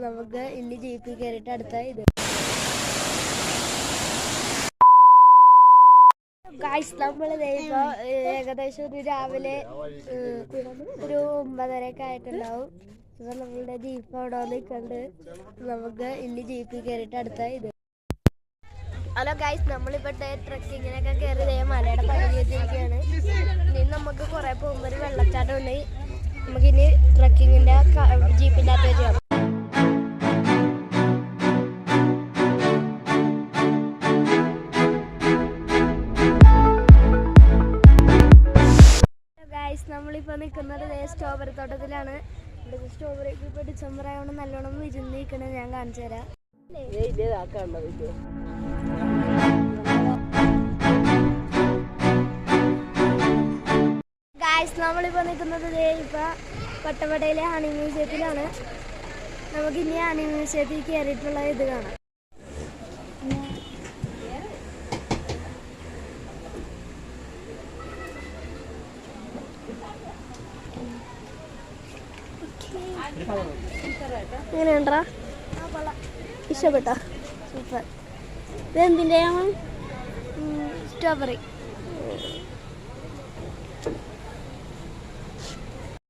നമുക്ക് ഇനി ജീപ്പിൽ കയറിയിട്ട് അടുത്ത ഇത് ഗായ്സ് നമ്മൾ ഇപ്പോൾ ഏകദേശം ഒരു രാവിലെ ഒരു 9:30 ആയിട്ടുണ്ടാവും. ഇപ്പം നമ്മളുടെ ജീപ്പ് അവിടെ നിൽക്കുന്നുണ്ട്. നമുക്ക് ഇനി ജീപ്പിൽ കയറിയിട്ട് അടുത്ത ഇത്. ഹലോ ഗായ്സ്, നമ്മളിപ്പോൾ ട്രക്കിങ്ങിനൊക്കെ കയറി മലയുടെ പകുതിയെത്തിയിരിക്കുകയാണ്. ഇനി നമുക്ക് കുറേ പോകുമ്പോൾ ഒരു വെള്ളച്ചാട്ടം ഉണ്ട്. നമുക്കിനി ട്രക്കിങ്ങിൻ്റെ ജീപ്പിൻ്റെ അകത്ത് വെച്ച് നമ്മളിപ്പോൾ നിൽക്കുന്നത് സ്ട്രോബെറി തോട്ടത്തിലാണ്. ഇവിടെ സ്ട്രോബെറി ഇപ്പോൾ ഡിസംബർ ആയതുകൊണ്ട് നല്ലോണം വിരുന്ന് നിൽക്കണത് ഞാൻ കാണിച്ചു തരാം. ഗായ്സ്, നമ്മളിപ്പോൾ നിൽക്കുന്നത് ഇപ്പോൾ വട്ടവടയിലെ ഹണി മ്യൂസിയത്തിലാണ്. നമുക്കിനി ഹണി മ്യൂസിയത്തിൽ കയറിയിട്ടുള്ള ഇത് കാണാം. എങ്ങനെയുണ്ടാ? ഇഷ്ടപ്പെട്ടോ? സൂപ്പർ. ഇതെന്തിൻ്റെയാണ്? സ്ട്രോബെറി.